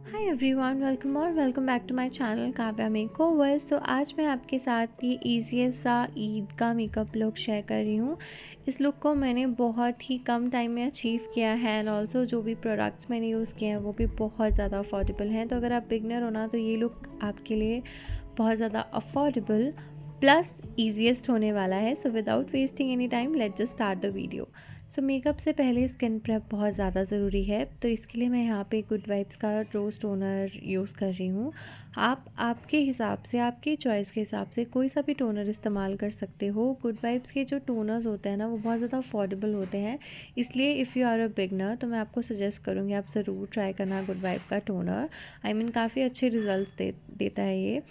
Hi everyone, welcome back to my channel Kavya makeover. So आज मैं आपके साथ ये ईजीएस्ट सा ईद का मेकअप लुक शेयर कर रही हूँ। इस लुक को मैंने बहुत ही कम टाइम में अचीव किया है एंड ऑल्सो जो भी प्रोडक्ट्स मैंने यूज़ किए हैं वो भी बहुत ज़्यादा अफोर्डेबल हैं। तो अगर आप बिगनर हो ना तो ये लुक आपके लिए बहुत ज़्यादा अफोर्डेबल प्लस ईजीएस्ट होने वाला है। So without wasting any time let's just start the video. So makeup से पहले स्किन प्रेप बहुत ज़्यादा ज़रूरी है, तो इसके लिए मैं यहाँ पे गुड वाइब्स का रोज़ टोनर यूज़ कर रही हूँ। आप आपके हिसाब से, आपकी चॉइस के हिसाब से कोई सा भी टोनर इस्तेमाल कर सकते हो। गुड वाइब्स के जो टोनर्स होते हैं ना वो बहुत ज़्यादा अफोर्डेबल होते हैं, इसलिए if you are a beginner तो मैं आपको सजेस्ट करूँगी आप ज़रूर ट्राई करना गुड वाइब का टोनर। काफ़ी अच्छे रिजल्ट्स देता है ये।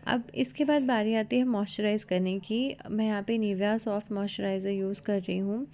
अब इसके बाद बारी आती है मॉइस्चराइज़ करने की। मैं यहाँ पे निविया सॉफ्ट मॉइस्चराइज़र यूज़ कर रही हूँ।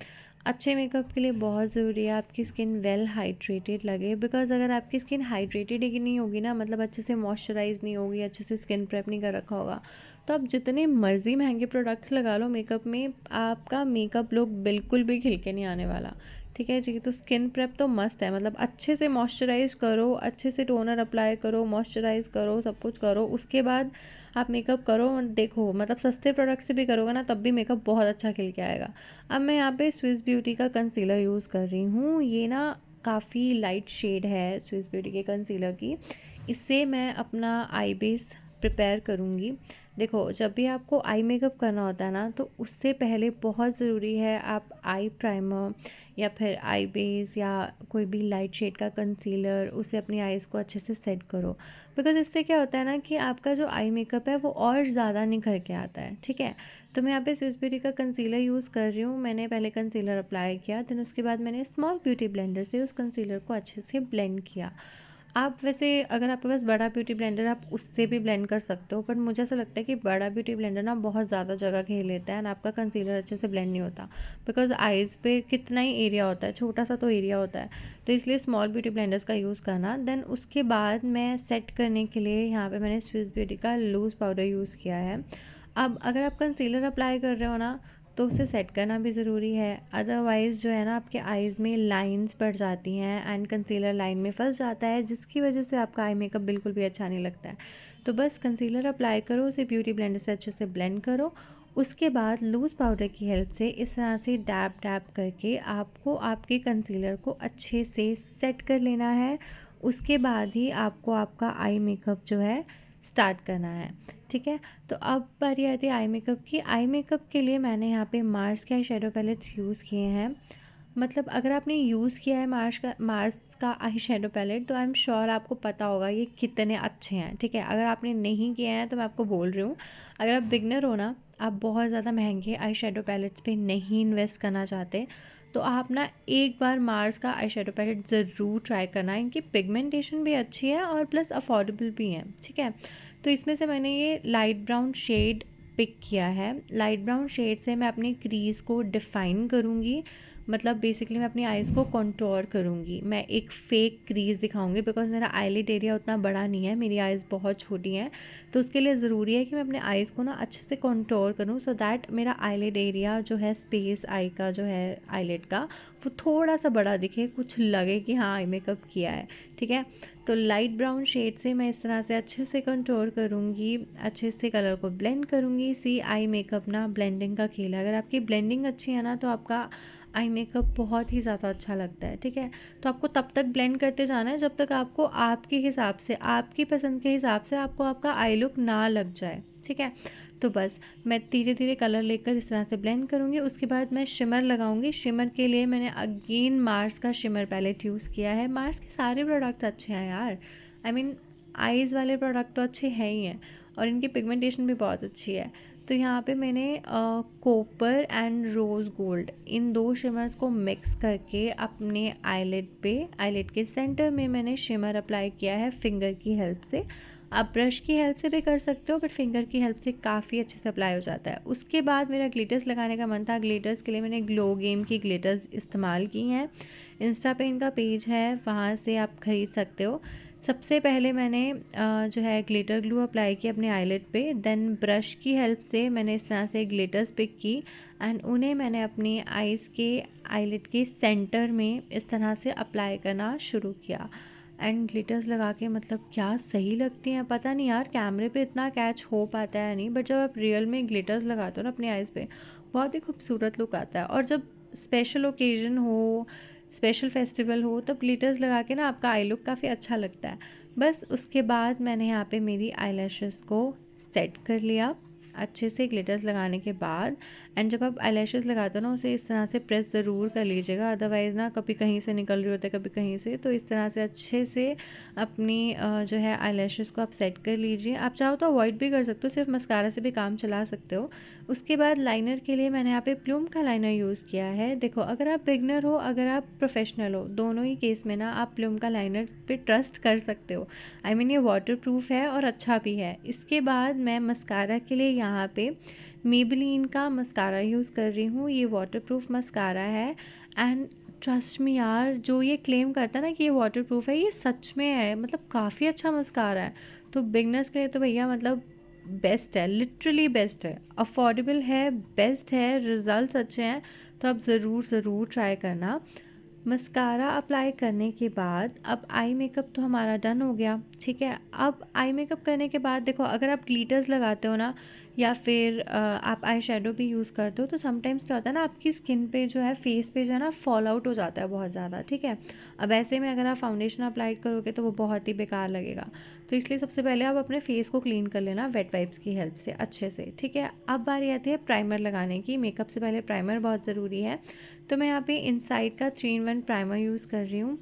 अच्छे मेकअप के लिए बहुत ज़रूरी है आपकी स्किन वेल हाइड्रेटेड लगे, बिकॉज़ अगर आपकी स्किन हाइड्रेटेड ही नहीं होगी ना, मतलब अच्छे से मॉइस्चराइज़ नहीं होगी, अच्छे से स्किन प्रेप नहीं कर रखा होगा, तो आप जितने मर्ज़ी महंगे प्रोडक्ट्स लगा लो मेकअप में, आपका मेकअप लुक बिल्कुल भी खिल के नहीं आने वाला। ठीक है जी, तो स्किन प्रेप तो मस्ट है, मतलब अच्छे से मॉइस्चराइज़ करो, अच्छे से टोनर अप्लाई करो, मॉइस्चराइज़ करो, सब कुछ करो, उसके बाद आप मेकअप करो। देखो मतलब सस्ते प्रोडक्ट से भी करोगे ना तब भी मेकअप बहुत अच्छा खिल के आएगा। अब मैं यहाँ पे स्विस ब्यूटी का कंसीलर यूज़ कर रही हूँ। ये ना काफ़ी लाइट शेड है स्विस ब्यूटी के कंसीलर की। इससे मैं अपना आई बेस प्रिपेयर करूँगी। देखो जब भी आपको आई मेकअप करना होता है ना तो उससे पहले बहुत ज़रूरी है आप आई प्राइमर या फिर आई बेस या कोई भी लाइट शेड का कंसीलर उसे अपनी आईज़ को अच्छे से सेट करो। बिकॉज़ इससे क्या होता है ना कि आपका जो आई मेकअप है वो और ज़्यादा निखर के आता है। ठीक है, तो मैं यहाँ पे स्विस ब्यूटी का कंसीलर यूज़ कर रही हूँ। मैंने पहले कंसीलर अप्लाई किया, देन उसके बाद मैंने स्मॉल ब्यूटी ब्लेंडर से उस कंसीलर को अच्छे से ब्लेंड किया। आप वैसे अगर आपके पास बड़ा ब्यूटी ब्लेंडर आप उससे भी ब्लेंड कर सकते हो, बट मुझे ऐसा लगता है कि बड़ा ब्यूटी ब्लेंडर ना बहुत ज़्यादा जगह घेर लेता है एंड आपका कंसीलर अच्छे से ब्लेंड नहीं होता। बिकॉज आइज़ पे कितना ही एरिया होता है, छोटा सा तो एरिया होता है, तो इसलिए स्मॉल ब्यूटी ब्लेंडर्स का यूज़ करना। देन उसके बाद मैं सेट करने के लिए यहाँ पे मैंने स्विस ब्यूटी का लूज़ पाउडर यूज़ किया है। अब अगर आप कंसीलर अप्लाई कर रहे हो ना तो उसे सेट करना भी ज़रूरी है, अदरवाइज़ जो है ना आपके आईज़ में लाइंस पड़ जाती हैं एंड कंसीलर लाइन में फंस जाता है, जिसकी वजह से आपका आई मेकअप बिल्कुल भी अच्छा नहीं लगता है। तो बस कंसीलर अप्लाई करो, उसे ब्यूटी ब्लेंडर से अच्छे से ब्लेंड करो। उसके बाद लूज़ पाउडर की हेल्प से इस तरह से डैब डैब करके आपको आपके कंसीलर को अच्छे से सेट कर लेना है। उसके बाद ही आपको आपका आई मेकअप जो है स्टार्ट करना है। ठीक है, तो अब बारी आती है आई मेकअप की। आई मेकअप के लिए मैंने यहाँ पे मार्स के आई शेडो पैलेट्स यूज़ किए हैं। मतलब अगर आपने यूज़ किया है मार्स का आई शेडो पैलेट तो आई एम श्योर आपको पता होगा ये कितने अच्छे हैं। ठीक है, अगर आपने नहीं किए हैं तो मैं आपको बोल रही हूँ, अगर आप बिगनर हो ना, आप बहुत ज़्यादा महंगे आई शेडो पैलेट्स पे नहीं इन्वेस्ट करना चाहते, तो आप ना एक बार मार्स का आई शेडो पैलेट ज़रूर ट्राई करना। इनकी पिगमेंटेशन भी अच्छी है और प्लस अफोर्डेबल भी है। ठीक है, तो इसमें से मैंने ये लाइट ब्राउन शेड पिक किया है। लाइट ब्राउन शेड से मैं अपनी क्रीज़ को डिफ़ाइन करूँगी, मतलब बेसिकली मैं अपनी आइज़ को कंटूर करूँगी। मैं एक फ़ेक क्रीज़ दिखाऊँगी बिकॉज़ मेरा आईलिड एरिया उतना बड़ा नहीं है, मेरी आइज़ बहुत छोटी हैं, तो उसके लिए ज़रूरी है कि मैं अपने आइज़ को ना अच्छे से कंटूर करूँ सो दैट मेरा आईलिड एरिया जो है, स्पेस आई का जो है आईलिड का, वो थोड़ा सा बड़ा दिखे, कुछ लगे कि हाँ आई मेकअप किया है। ठीक है, तो लाइट ब्राउन शेड से मैं इस तरह से अच्छे से कंटूर करूँगी, अच्छे से कलर को ब्लेंड करूँगी। सी आई मेकअप ना ब्लेंडिंग का खेल है, अगर आपकी ब्लेंडिंग अच्छी है ना तो आपका आई मेकअप बहुत ही ज़्यादा अच्छा लगता है। ठीक है, तो आपको तब तक ब्लेंड करते जाना है जब तक आपको आपके हिसाब से, आपकी पसंद के हिसाब से आपको आपका आई लुक ना लग जाए। ठीक है, तो बस मैं धीरे धीरे कलर लेकर इस तरह से ब्लेंड करूँगी। उसके बाद मैं शिमर लगाऊंगी। शिमर के लिए मैंने अगेन मार्स का शिमर पैलेट यूज़ किया है। मार्स के सारे प्रोडक्ट्स अच्छे हैं यार, आईज़ वाले प्रोडक्ट तो अच्छे हैं ही हैं और इनकी पिगमेंटेशन भी बहुत अच्छी है। तो यहाँ पे मैंने कॉपर एंड रोज़ गोल्ड इन दो शिमर्स को मिक्स करके अपने आईलिड के सेंटर में मैंने शिमर अप्लाई किया है फिंगर की हेल्प से। आप ब्रश की हेल्प से भी कर सकते हो, बट फिंगर की हेल्प से काफ़ी अच्छे से अप्लाई हो जाता है। उसके बाद मेरा ग्लिटर्स लगाने का मन था। ग्लिटर्स के लिए मैंने ग्लो गेम की ग्लिटर्स इस्तेमाल की हैं। इंस्टा पे इनका पेज है, वहाँ से आप ख़रीद सकते हो। सबसे पहले मैंने जो है ग्लिटर ग्लू अप्लाई किया अपने आईलिड पे, देन ब्रश की हेल्प से मैंने इस तरह से ग्लिटर्स पिक की एंड उन्हें मैंने अपनी आईज़ के आईलिड के सेंटर में इस तरह से अप्लाई करना शुरू किया। एंड ग्लिटर्स लगा के मतलब क्या सही लगती हैं। पता नहीं यार कैमरे पे इतना कैच हो पाता है नहीं, बट जब आप रियल में ग्लिटर्स लगाते हो ना अपनी आइज़ पे, बहुत ही खूबसूरत लुक आता है। और जब स्पेशल ओकेजन हो, स्पेशल फेस्टिवल हो, तब ग्लिटर्स लगा के ना आपका आई लुक काफ़ी अच्छा लगता है। बस उसके बाद मैंने यहाँ पे मेरी आईलैशेस को सेट कर लिया अच्छे से ग्लिटर्स लगाने के बाद। एंड जब आप आईलैशेस लगाते हो ना, उसे इस तरह से प्रेस ज़रूर कर लीजिएगा, अदरवाइज़ ना कभी कहीं से निकल रही होती है कभी कहीं से। तो इस तरह से अच्छे से अपनी जो है आईलैशेस को आप सेट कर लीजिए। आप चाहो तो अवॉइड भी कर सकते हो, सिर्फ मस्कारा से भी काम चला सकते हो। उसके बाद लाइनर के लिए मैंने यहाँ पे प्लूम का लाइनर यूज़ किया है। देखो अगर आप बिगनर हो, अगर आप प्रोफेशनल हो, दोनों ही केस में ना आप प्लूम का लाइनर पे ट्रस्ट कर सकते हो। आई मीन ये वाटरप्रूफ है और अच्छा भी है। इसके बाद मैं मस्कारा के लिए यहाँ पे मेबेलिन का मस्कारा यूज़ कर रही हूँ। ये वाटरप्रूफ मस्कारा है एंड ट्रस्ट मी यार, जो ये क्लेम करता है ना कि ये वाटरप्रूफ है, ये सच में है। मतलब काफ़ी अच्छा मस्कारा है। तो बिगनर्स के लिए तो भैया मतलब बेस्ट है, लिटरली बेस्ट है, अफोर्डेबल है, बेस्ट है, रिजल्ट्स अच्छे हैं। तो आप ज़रूर ज़रूर ट्राई करना। मस्कारा अप्लाई करने के बाद अब आई मेकअप तो हमारा डन हो गया, ठीक है। अब आई मेकअप करने के बाद देखो अगर आप ग्लिटर्स लगाते हो ना, या फिर आप आई शेडो भी यूज़ करते हो, तो समटाइम्स क्या होता है ना, आपकी स्किन पे जो है, फेस पे जो है ना, फॉल आउट हो जाता है बहुत ज़्यादा, ठीक है। अब ऐसे में अगर आप फाउंडेशन अप्लाई करोगे तो वो बहुत ही बेकार लगेगा। तो इसलिए सबसे पहले आप अपने फेस को क्लीन कर लेना वेट वाइप्स की हेल्प से अच्छे से, ठीक है। अब बारी आती है प्राइमर लगाने की। मेकअप से पहले प्राइमर बहुत ज़रूरी है। तो मैं यहाँ पे इनसाइड का 3-in-1 प्राइमर यूज़ कर रही हूँ।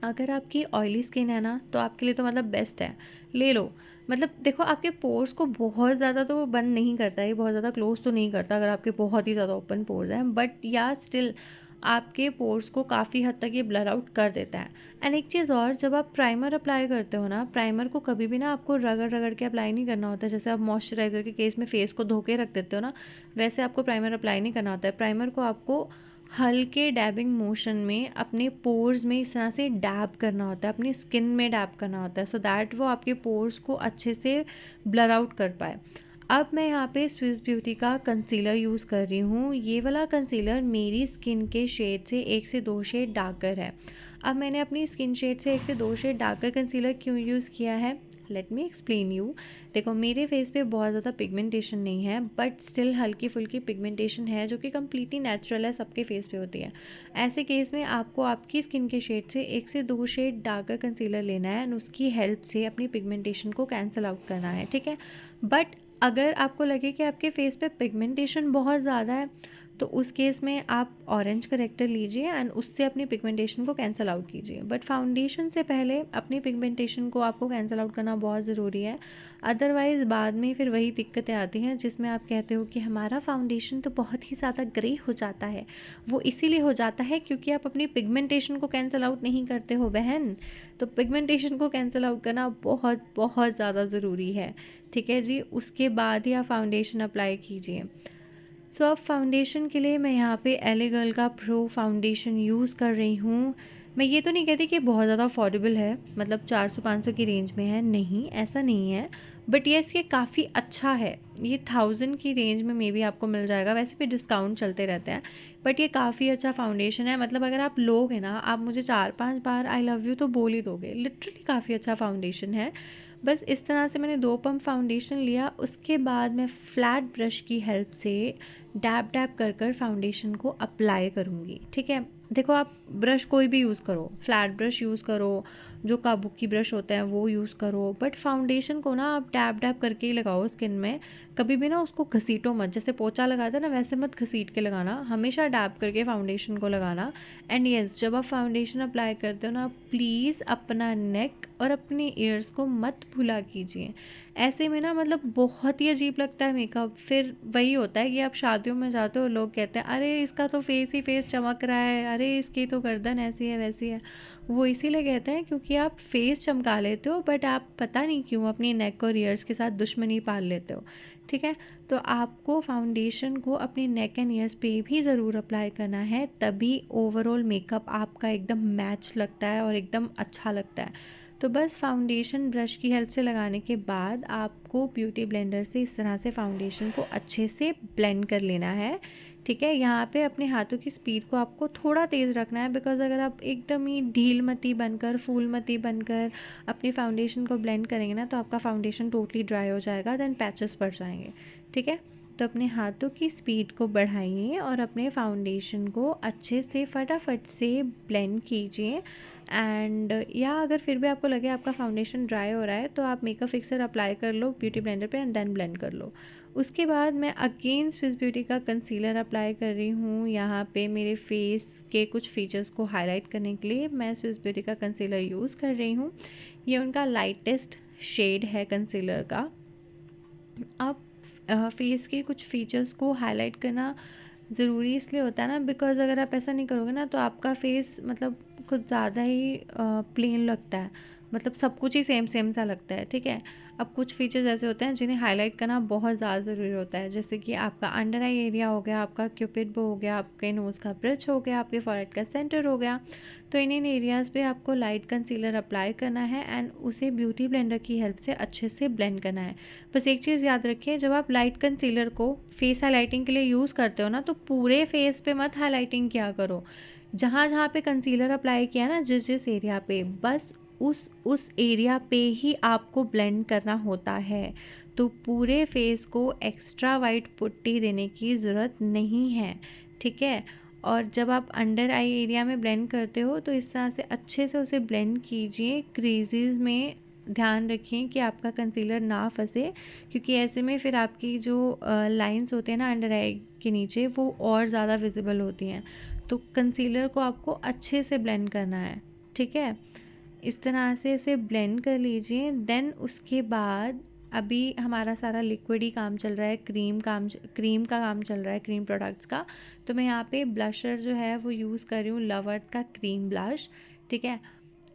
अगर आपकी ऑयली स्किन है ना, तो आपके लिए तो मतलब बेस्ट है, ले लो। मतलब देखो आपके पोर्स को बहुत ज़्यादा तो बंद नहीं करता है, ये बहुत ज़्यादा क्लोज तो नहीं करता अगर आपके बहुत ही ज़्यादा ओपन पोर्स हैं, बट या स्टिल आपके पोर्स को काफ़ी हद तक ये ब्लर आउट कर देता है। एंड एक चीज़ और, जब आप प्राइमर अप्लाई करते हो ना, प्राइमर को कभी भी ना आपको रगड़ रगड़ के अप्लाई नहीं करना होता है। जैसे आप मॉइस्चराइज़र के केस में फेस को धो के रख देते हो ना, वैसे आपको प्राइमर अप्लाई नहीं करना होता है। प्राइमर को आपको हल्के डैबिंग मोशन में अपने पोर्स में इस तरह से डैब करना होता है, अपनी स्किन में डैब करना होता है, सो दैट वो आपके पोर्स को अच्छे से ब्लर आउट कर पाए। अब मैं यहाँ पे स्विस ब्यूटी का कंसीलर यूज़ कर रही हूँ। ये वाला कंसीलर मेरी स्किन के शेड से 1 से 2 शेड डार्कर है। अब मैंने अपनी स्किन शेड से 1 से 2 शेड डार्कर कंसीलर क्यों यूज़ किया है, लेट मी एक्सप्लेन यू। देखो मेरे फेस पे बहुत ज़्यादा पिगमेंटेशन नहीं है, बट स्टिल हल्की फुल्की पिगमेंटेशन है, जो कि कम्प्लीटली नेचुरल है, सबके फेस पे होती है। ऐसे केस में आपको आपकी स्किन के शेड से 1 से 2 शेड डार्कर कंसीलर लेना है एंड उसकी हेल्प से अपनी पिगमेंटेशन को कैंसिल आउट करना है, ठीक है। बट अगर आपको लगे कि आपके फेस पे पिगमेंटेशन बहुत ज़्यादा है, तो उस केस में आप ऑरेंज करेक्टर लीजिए एंड उससे अपनी पिगमेंटेशन को कैंसिल आउट कीजिए। बट फाउंडेशन से पहले अपनी पिगमेंटेशन को आपको कैंसिल आउट करना बहुत ज़रूरी है। अदरवाइज़ बाद में फिर वही दिक्कतें आती हैं जिसमें आप कहते हो कि हमारा फाउंडेशन तो बहुत ही ज़्यादा ग्रे हो जाता है। वो इसीलिए हो जाता है क्योंकि आप अपनी पिगमेंटेशन को कैंसिल आउट नहीं करते हो बहन। तो पिगमेंटेशन को कैंसिल आउट करना बहुत बहुत ज़्यादा ज़रूरी है, ठीक है जी। उसके बाद ही आप फाउंडेशन अप्लाई कीजिए। सो अब फाउंडेशन के लिए मैं यहाँ पे एले गर्ल का प्रो फाउंडेशन यूज़ कर रही हूँ। मैं ये तो नहीं कहती कि बहुत ज़्यादा अफोर्डेबल है, मतलब 400-500 की रेंज में है, नहीं ऐसा नहीं है। बट येस ये काफ़ी अच्छा है। ये 1000 की रेंज में मे बी आपको मिल जाएगा, वैसे भी डिस्काउंट चलते रहते हैं। बट ये काफ़ी अच्छा फाउंडेशन है, मतलब अगर आप लोगे ना, आप मुझे 4-5 बार आई लव यू तो बोल ही दोगे। लिटरली काफ़ी अच्छा फाउंडेशन है। बस इस तरह से मैंने 2 पंप फाउंडेशन लिया। उसके बाद मैं फ्लैट ब्रश की हेल्प से डैब डैब कर कर फाउंडेशन को अप्लाई करूँगी, ठीक है। देखो आप ब्रश कोई भी यूज़ करो, फ्लैट ब्रश यूज़ करो, जो काबुकी ब्रश होते हैं वो यूज़ करो, बट फाउंडेशन को ना आप डैब डैब करके ही लगाओ स्किन में। कभी भी ना उसको घसीटो मत, जैसे पोंछा लगाते हैं ना वैसे मत घसीट के लगाना, हमेशा डैब करके फाउंडेशन को लगाना। एंड येस, जब आप फाउंडेशन अप्लाई करते हो ना, प्लीज़ अपना नेक और अपनी ईयर्स को मत भुला कीजिए। ऐसे में ना मतलब बहुत ही अजीब लगता है मेकअप। फिर वही होता है कि आप शादियों में जाते हो, लोग कहते हैं अरे इसका तो फेस ही फेस चमक रहा है, अरे इसकी तो गर्दन ऐसी है वैसी है। वो इसीलिए कहते हैं क्योंकि आप फेस चमका लेते हो, बट आप पता नहीं क्यों अपनी नेक और ईयर्स के साथ दुश्मनी पाल लेते हो, ठीक है। तो आपको फाउंडेशन को अपनी नेक एंड ईयर्स पे भी ज़रूर अप्लाई करना है, तभी ओवरऑल मेकअप आपका एकदम मैच लगता है और एकदम अच्छा लगता है। तो बस फाउंडेशन ब्रश की हेल्प से लगाने के बाद आपको ब्यूटी ब्लेंडर से इस तरह से फाउंडेशन को अच्छे से ब्लेंड कर लेना है, ठीक है। यहाँ पे अपने हाथों की स्पीड को आपको थोड़ा तेज़ रखना है, बिकॉज़ अगर आप एकदम ही ढीलमती बनकर, फूलमती बनकर अपनी फाउंडेशन को ब्लेंड करेंगे ना, तो आपका फाउंडेशन टोटली ड्राई हो जाएगा, देन पैचेस पड़ जाएंगे। ठीक है। तो अपने हाथों की स्पीड को बढ़ाइए और अपने फाउंडेशन को अच्छे से फटाफट से ब्लेंड कीजिए। एंड या अगर फिर भी आपको लगे आपका फाउंडेशन ड्राई हो रहा है, तो आप मेकअप फिक्सर अप्लाई कर लो ब्यूटी ब्लेंडर पे एंड देन ब्लेंड कर लो। उसके बाद मैं अगेन स्विस ब्यूटी का कंसीलर अप्लाई कर रही हूँ। यहाँ पे मेरे फेस के कुछ फीचर्स को हाईलाइट करने के लिए मैं स्विस ब्यूटी का कंसीलर यूज़ कर रही हूँ। ये उनका लाइटेस्ट शेड है कंसीलर का। अब फेस के कुछ फीचर्स को हाईलाइट करना ज़रूरी इसलिए होता है ना, बिकॉज़ अगर आप ऐसा नहीं करोगे ना, तो आपका फेस मतलब कुछ ज़्यादा ही प्लेन लगता है, मतलब सब कुछ ही सेम सेम सा लगता है। ठीक है। अब कुछ फीचर्स ऐसे होते हैं जिन्हें हाईलाइट करना बहुत ज़्यादा ज़रूरी होता है, जैसे कि आपका अंडर आई एरिया हो गया, आपका क्यूपिड बो हो गया, आपके नोज़ का ब्रिज हो गया, आपके फॉरहेड का सेंटर हो गया। तो इन एरियाज़ पे आपको लाइट कंसीलर अप्लाई करना है एंड उसे ब्यूटी ब्लेंडर की हेल्प से अच्छे से ब्लेंड करना है। बस एक चीज़ याद रखिए, जब आप लाइट कंसीलर को फेस हाईलाइटिंग के लिए यूज़ करते हो ना, तो पूरे फेस पे मत हाईलाइटिंग किया करो। जहाँ जहाँ पे कंसीलर अप्लाई किया ना, जिस जिस एरिया पे, बस उस एरिया पे ही आपको ब्लेंड करना होता है। तो पूरे फेस को एक्स्ट्रा वाइट पुट्टी देने की ज़रूरत नहीं है। ठीक है। और जब आप अंडर आई एरिया में ब्लेंड करते हो, तो इस तरह से अच्छे से उसे ब्लेंड कीजिए। क्रीजेस में ध्यान रखें कि आपका कंसीलर ना फंसे, क्योंकि ऐसे में फिर आपकी जो लाइंस होते हैं ना अंडर आई के नीचे, वो और ज़्यादा विजिबल होती हैं। तो कंसीलर को आपको अच्छे से ब्लेंड करना है। ठीक है। इस तरह से इसे ब्लेंड कर लीजिए। देन उसके बाद अभी हमारा सारा लिक्विड ही काम चल रहा है, क्रीम का काम चल रहा है, क्रीम प्रोडक्ट्स का। तो मैं यहाँ पे ब्लशर जो है वो यूज़ कर रही हूँ लवर्थ का क्रीम ब्लश। ठीक है।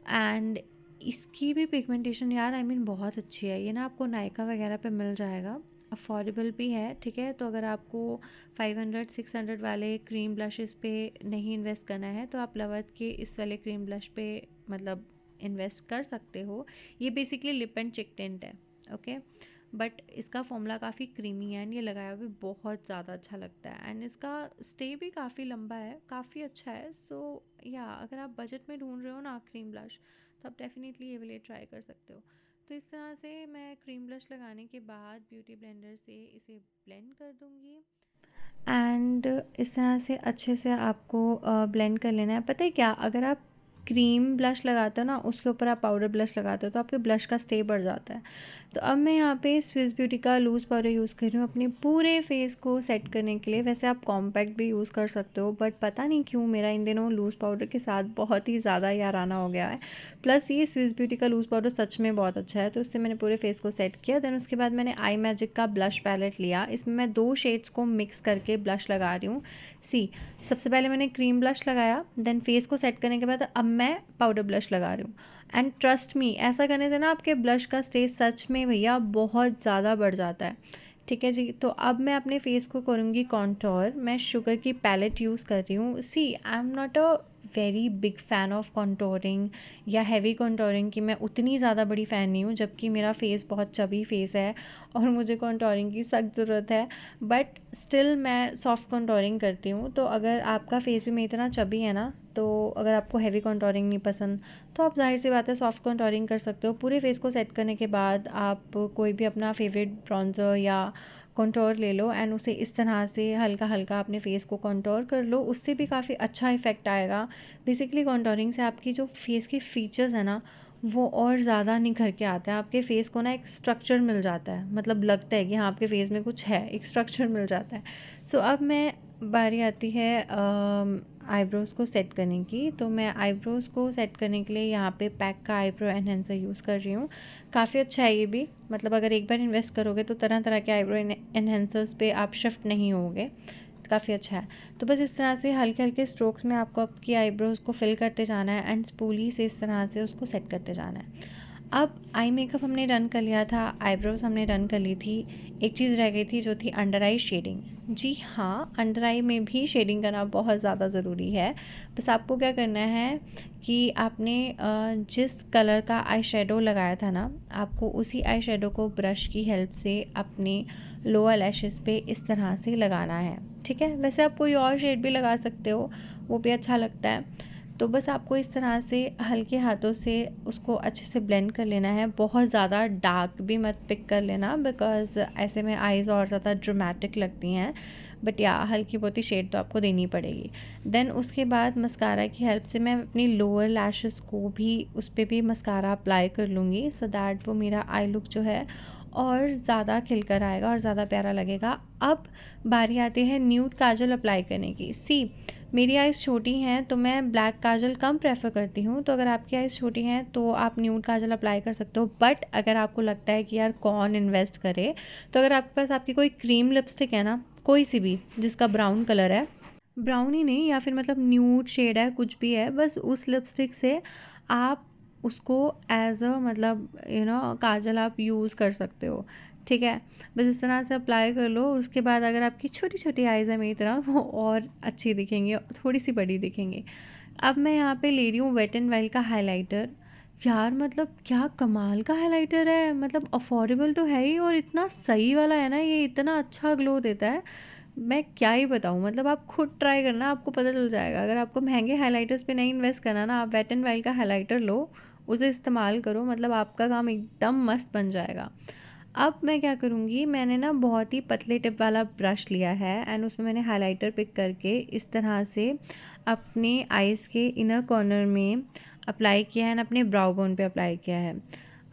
एंड इसकी भी पिगमेंटेशन यार बहुत अच्छी है। ये ना आपको नायका वगैरह पे मिल जाएगा, अफोर्डेबल भी है। ठीक है। तो अगर आपको 500-600 वाले क्रीम ब्लशेस पे नहीं इन्वेस्ट करना है, तो आप लवर्थ के इस वाले क्रीम ब्लश पे मतलब इन्वेस्ट कर सकते हो। ये बेसिकली लिप एंड चिक टिंट है। ओके। बट इसका फॉर्मूला काफ़ी क्रीमी है एंड ये लगाया हुआ भी बहुत ज़्यादा अच्छा लगता है एंड इसका स्टे भी काफ़ी लंबा है, काफ़ी अच्छा है। सो या अगर आप बजट में ढूंढ रहे हो ना क्रीम ब्लश, तो आप डेफिनेटली ये वाले ट्राई कर सकते हो। तो इस तरह से मैं क्रीम ब्लश लगाने के बाद ब्यूटी ब्लेंडर से इसे ब्लेंड कर दूँगी एंड इस तरह से अच्छे से आपको ब्लेंड कर लेना है। पता है क्या, अगर आप क्रीम ब्लश लगाते हो ना, उसके ऊपर आप पाउडर ब्लश लगाते हो, तो आपके ब्लश का स्टे बढ़ जाता है। तो अब मैं यहाँ पे स्विस ब्यूटी का लूज़ पाउडर यूज़ कर रही हूँ अपने पूरे फेस को सेट करने के लिए। वैसे आप कॉम्पैक्ट भी यूज़ कर सकते हो, बट पता नहीं क्यों मेरा इन दिनों लूज़ पाउडर के साथ बहुत ही ज़्यादा याराना हो गया है। प्लस ये स्विस ब्यूटी का लूज़ पाउडर सच में बहुत अच्छा है, तो उससे मैंने पूरे फेस को सेट किया। देन उसके बाद मैंने आई मैजिक का ब्लश पैलेट लिया, इसमें मैं 2 शेड्स को मिक्स करके ब्लश लगा रही हूँ। सी, सबसे पहले मैंने क्रीम ब्लश लगाया, देन फेस को सेट करने के बाद अब मैं पाउडर ब्लश लगा रही हूँ। एंड ट्रस्ट मी, ऐसा करने से ना आपके ब्लश का स्टेज सच में भैया बहुत ज़्यादा बढ़ जाता है। ठीक है जी। तो अब मैं अपने फेस को करूँगी कॉन्टोर। मैं शुगर की पैलेट यूज़ कर रही हूँ। See, I am not a very big fan of contouring या हैवी कॉन्टोरिंग की, मैं उतनी ज़्यादा बड़ी फ़ैन नहीं हूँ, जबकि मेरा फेस बहुत चबी फेस है और मुझे कॉन्टोरिंग की सख्त ज़रूरत है। बट स्टिल मैं सॉफ्ट कॉन्टोरिंग करती हूँ। तो अगर आपका फेस भी मेरी इतना चबी है ना, तो अगर आपको हैवी कॉन्टोरिंग नहीं पसंद, तो आप ज़ाहिर सी बात है सॉफ्ट कॉन्टोरिंग कर सकते हो। पूरे फेस को सेट करने के बाद आप कोई भी अपना फेवरेट ब्रॉन्ज़र या कॉन्टोर ले लो एंड उसे इस तरह से हल्का हल्का अपने फेस को कॉन्टोर कर लो, उससे भी काफ़ी अच्छा इफ़ेक्ट आएगा। बेसिकली कॉन्टोरिंग से आपकी जो फेस की फीचर्स है ना, वो और ज़्यादा निखर के आते हैं। आपके फेस को ना एक स्ट्रक्चर मिल जाता है, मतलब लगता है कि हाँ आपके फेस में कुछ है, एक स्ट्रक्चर मिल जाता है। सो अब मैं बारी आती है आईब्रोज़ को सेट करने की। तो मैं आईब्रोज़ को सेट करने के लिए यहाँ पे पैक का आईब्रो एनहेंसर यूज़ कर रही हूँ। काफ़ी अच्छा है ये भी, मतलब अगर एक बार इन्वेस्ट करोगे तो तरह तरह के आईब्रो एनहेंसर्स पे आप शिफ्ट नहीं होगे। काफ़ी अच्छा है। तो बस इस तरह से हल्के हल्के स्ट्रोक्स में आपको आपकी आईब्रोज़ को फिल करते जाना है एंड स्पूली से इस तरह से उसको सेट करते जाना है। अब आई मेकअप हमने डन कर लिया था, आईब्रोज़ हमने डन कर ली थी। एक चीज़ रह गई थी जो थी अंडर आई शेडिंग। जी हाँ, अंडर आई में भी शेडिंग करना बहुत ज़्यादा ज़रूरी है। बस आपको क्या करना है कि आपने जिस कलर का आई शेडो लगाया था ना, आपको उसी आई शेडो को ब्रश की हेल्प से अपने लोअर लैशेस पे इस तरह से लगाना है, ठीक है। वैसे आप कोई और शेड भी लगा सकते हो, वो भी अच्छा लगता है। तो बस आपको इस तरह से हल्के हाथों से उसको अच्छे से ब्लेंड कर लेना है। बहुत ज़्यादा डार्क भी मत पिक कर लेना, बिकॉज़ ऐसे में आईज़ और ज़्यादा ड्रामेटिक लगती हैं। बट या हल्की बहुत ही शेड तो आपको देनी पड़ेगी। देन उसके बाद मस्कारा की हेल्प से मैं अपनी लोअर लैशेस को भी उस पर भी मस्कारा अप्लाई कर लूँगी, सो दैट वो मेरा आई लुक जो है और ज़्यादा खिल कर आएगा और ज़्यादा प्यारा लगेगा। अब बारी आती है न्यूड काजल अप्लाई करने की। सी मेरी आइज़ छोटी हैं तो मैं ब्लैक काजल कम प्रेफर करती हूँ, तो अगर आपकी आइज़ छोटी हैं तो आप न्यूड काजल अप्लाई कर सकते हो। बट अगर आपको लगता है कि यार कौन इन्वेस्ट करे, तो अगर आपके पास आपकी कोई क्रीम लिपस्टिक है ना, कोई सी भी जिसका ब्राउन कलर है, ब्राउन ही नहीं या फिर मतलब न्यूड शेड है, कुछ भी है, बस उस लिपस्टिक से आप उसको एज अ मतलब काजल आप यूज़ कर सकते हो, ठीक है। बस इस तरह से अप्लाई कर लो। उसके बाद अगर आपकी छोटी छोटी आइज़ है मेरी तरह, वो और अच्छी दिखेंगी, थोड़ी सी बड़ी दिखेंगी। अब मैं यहाँ पे ले रही हूँ वेट एंड वाइल्ड का हाइलाइटर। यार मतलब क्या कमाल का हाइलाइटर है, मतलब अफोर्डेबल तो है ही और इतना सही वाला है ना, ये इतना अच्छा ग्लो देता है, मैं क्या ही बताऊँ। मतलब आप खुद ट्राई करना, आपको पता चल जाएगा। अगर आपको महंगे हाइलाइटर्स पे नहीं इन्वेस्ट करना ना, आप वेट एंड वाइल्ड का हाइलाइटर लो, उसे इस्तेमाल करो, मतलब आपका काम एकदम मस्त बन जाएगा। अब मैं क्या करूँगी, मैंने ना बहुत ही पतले टिप वाला ब्रश लिया है एंड उसमें मैंने हाइलाइटर पिक करके इस तरह से अपने आइज़ के इनर कॉर्नर में अप्लाई किया है एंड अपने ब्राउ बोन पे अप्लाई किया है।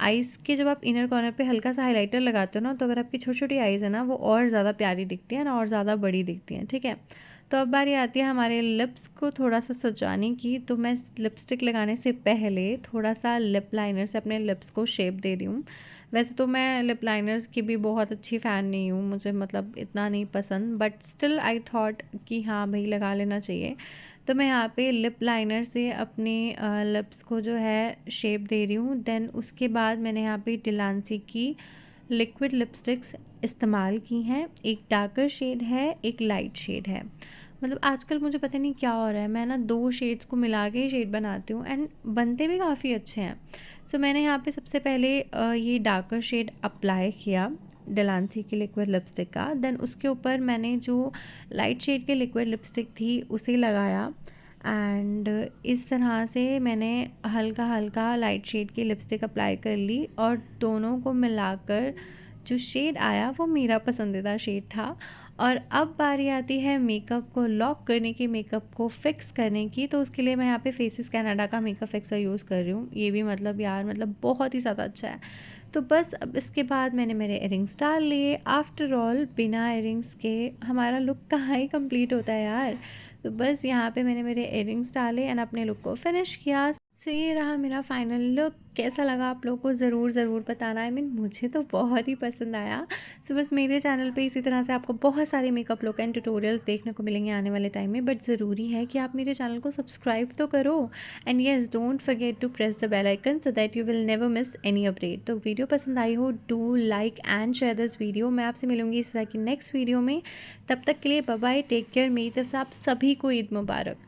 आइज़ के जब आप इनर कॉर्नर पे हल्का सा हाइलाइटर लगाते हो ना, तो अगर आपकी छोटी छोटी आइज़ है ना, वो और ज़्यादा प्यारी दिखती है ना और ज़्यादा बड़ी दिखती हैं, ठीक है। तो अब बारी आती है हमारे लिप्स को थोड़ा सा सजाने की। तो मैं लिपस्टिक लगाने से पहले थोड़ा सा लिप लाइनर से अपने लिप्स को शेप दे रही हूँ। वैसे तो मैं लिप लाइनर्स की भी बहुत अच्छी फ़ैन नहीं हूँ, मुझे मतलब इतना नहीं पसंद, बट स्टिल आई थॉट कि हाँ भाई लगा लेना चाहिए। तो मैं यहाँ पे लिप लाइनर से अपने लिप्स को जो है शेप दे रही हूँ। देन उसके बाद मैंने यहाँ पे डिलांसी की लिक्विड लिपस्टिक्स इस्तेमाल की हैं। एक डार्कर शेड है, एक लाइट शेड है। मतलब आजकल मुझे पता नहीं क्या हो रहा है, मैं ना 2 शेड्स को मिला के ही शेड बनाती हूँ एंड बनते भी काफ़ी अच्छे हैं। सो मैंने यहाँ पे सबसे पहले ये डार्कर शेड अप्लाई किया डिलांसी की लिक्विड लिपस्टिक का। देन उसके ऊपर मैंने जो लाइट शेड की लिक्विड लिपस्टिक थी उसे लगाया एंड इस तरह से मैंने हल्का हल्का लाइट शेड की लिपस्टिक अप्लाई कर ली और दोनों को मिलाकर जो शेड आया वो मेरा पसंदीदा शेड था। और अब बारी आती है मेकअप को लॉक करने की, मेकअप को फिक्स करने की। तो उसके लिए मैं यहाँ पे फेसेस कनाडा का मेकअप फिक्सर यूज़ कर रही हूँ। ये भी मतलब यार मतलब बहुत ही ज़्यादा अच्छा है। तो बस अब इसके बाद मैंने मेरे इयरिंग्स डाल लिए। आफ्टर ऑल बिना इयरिंग्स के हमारा लुक कहाँ ही कंप्लीट होता है यार। तो बस यहाँ पे मैंने मेरे इयरिंग्स डाले एंड अपने लुक को फिनिश किया। सो ये रहा मेरा फाइनल लुक। कैसा लगा आप लोगों को ज़रूर ज़रूर बताना। आई मीन मुझे तो बहुत ही पसंद आया। सो बस मेरे चैनल पे इसी तरह से आपको बहुत सारे मेकअप लुक एंड ट्यूटोरियल्स देखने को मिलेंगे आने वाले टाइम में, बट ज़रूरी है कि आप मेरे चैनल को सब्सक्राइब तो करो and yes don't forget to press the bell icon so that you will never miss any update. तो वीडियो पसंद आई हो, do like and share this video. मैं आपसे मिलूंगी इस तरह की नेक्स्ट वीडियो में। तब तक के लिए बाय बाय, टेक केयर। मेरी तरफ से आप सभी को ईद मुबारक।